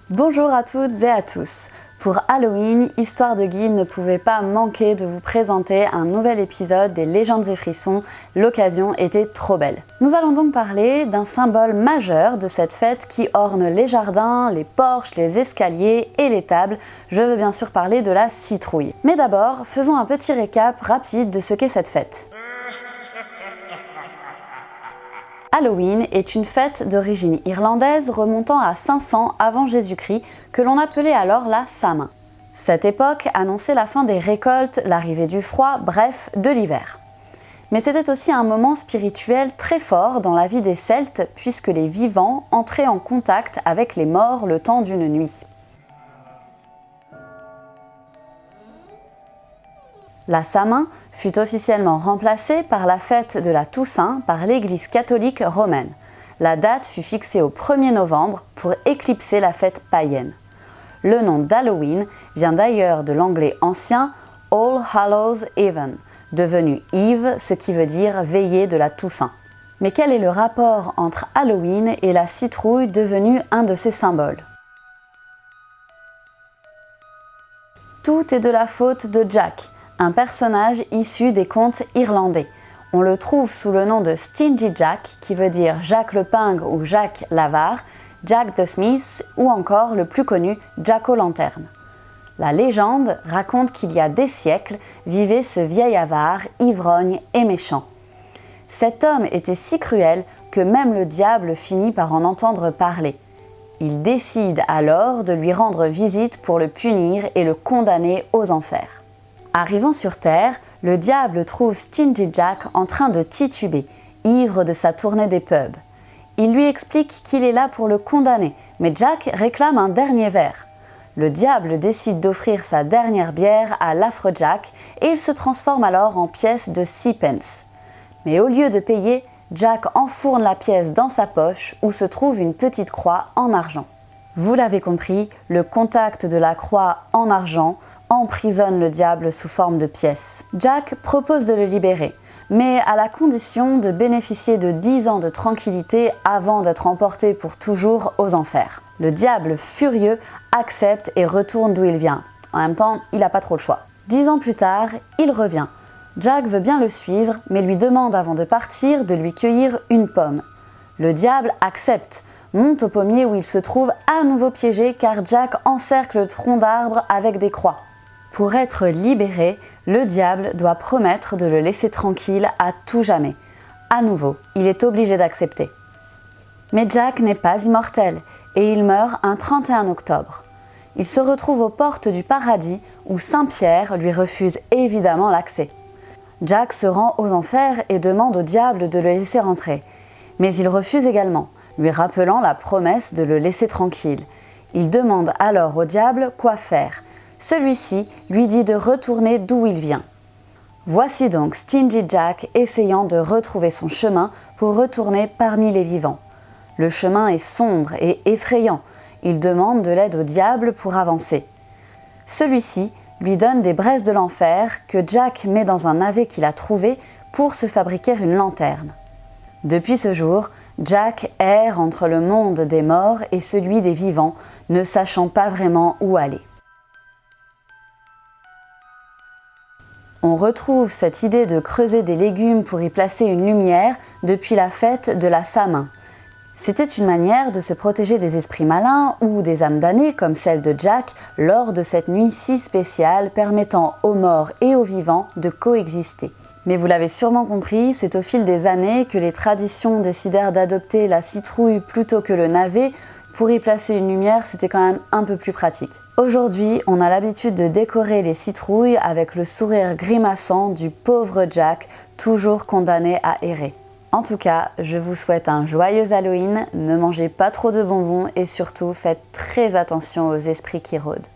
Bonjour à toutes et à tous. Pour Halloween, Histoire de Guide ne pouvait pas manquer de vous présenter un nouvel épisode des Légendes et Frissons. L'occasion était trop belle. Nous allons donc parler d'un symbole majeur de cette fête qui orne les jardins, les porches, les escaliers et les tables. Je veux bien sûr parler de la citrouille. Mais d'abord, faisons un petit récap rapide de ce qu'est cette fête. Halloween est une fête d'origine irlandaise remontant à 500 avant Jésus-Christ que l'on appelait alors la Samhain. Cette époque annonçait la fin des récoltes, l'arrivée du froid, bref, de l'hiver. Mais c'était aussi un moment spirituel très fort dans la vie des Celtes puisque les vivants entraient en contact avec les morts le temps d'une nuit. La Samhain fut officiellement remplacée par la fête de la Toussaint par l'Église catholique romaine. La date fut fixée au 1er novembre pour éclipser la fête païenne. Le nom d'Halloween vient d'ailleurs de l'anglais ancien All Hallows Even, devenu Eve, ce qui veut dire veillée de la Toussaint. Mais quel est le rapport entre Halloween et la citrouille devenue un de ses symboles ? Tout est de la faute de Jack, un personnage issu des contes irlandais. On le trouve sous le nom de Stingy Jack, qui veut dire Jacques le Pingre ou Jacques l'Avare, Jack the Smith ou encore le plus connu Jack O'Lanterne. La légende raconte qu'il y a des siècles vivait ce vieil avare, ivrogne et méchant. Cet homme était si cruel que même le diable finit par en entendre parler. Il décide alors de lui rendre visite pour le punir et le condamner aux enfers. Arrivant sur Terre, le diable trouve Stingy Jack en train de tituber, ivre de sa tournée des pubs. Il lui explique qu'il est là pour le condamner, mais Jack réclame un dernier verre. Le diable décide d'offrir sa dernière bière à l'affreux Jack et il se transforme alors en pièce de 6 pence. Mais au lieu de payer, Jack enfourne la pièce dans sa poche où se trouve une petite croix en argent. Vous l'avez compris, le contact de la croix en argent emprisonne le diable sous forme de pièce. Jack propose de le libérer, mais à la condition de bénéficier de 10 ans de tranquillité avant d'être emporté pour toujours aux enfers. Le diable, furieux, accepte et retourne d'où il vient. En même temps, il n'a pas trop le choix. 10 ans plus tard, il revient. Jack veut bien le suivre, mais lui demande avant de partir de lui cueillir une pomme. Le diable accepte, monte au pommier où il se trouve à nouveau piégé car Jack encercle le tronc d'arbre avec des croix. Pour être libéré, le diable doit promettre de le laisser tranquille à tout jamais. À nouveau, il est obligé d'accepter. Mais Jack n'est pas immortel et il meurt un 31 octobre. Il se retrouve aux portes du paradis où Saint-Pierre lui refuse évidemment l'accès. Jack se rend aux enfers et demande au diable de le laisser rentrer. Mais il refuse également, lui rappelant la promesse de le laisser tranquille. Il demande alors au diable quoi faire. Celui-ci lui dit de retourner d'où il vient. Voici donc Stingy Jack essayant de retrouver son chemin pour retourner parmi les vivants. Le chemin est sombre et effrayant. Il demande de l'aide au diable pour avancer. Celui-ci lui donne des braises de l'enfer que Jack met dans un navet qu'il a trouvé pour se fabriquer une lanterne. Depuis ce jour, Jack erre entre le monde des morts et celui des vivants, ne sachant pas vraiment où aller. On retrouve cette idée de creuser des légumes pour y placer une lumière depuis la fête de la Samhain. C'était une manière de se protéger des esprits malins ou des âmes damnées comme celle de Jack lors de cette nuit si spéciale permettant aux morts et aux vivants de coexister. Mais vous l'avez sûrement compris, c'est au fil des années que les traditions décidèrent d'adopter la citrouille plutôt que le navet. Pour y placer une lumière, c'était quand même un peu plus pratique. Aujourd'hui, on a l'habitude de décorer les citrouilles avec le sourire grimaçant du pauvre Jack, toujours condamné à errer. En tout cas, je vous souhaite un joyeux Halloween, ne mangez pas trop de bonbons et surtout faites très attention aux esprits qui rôdent.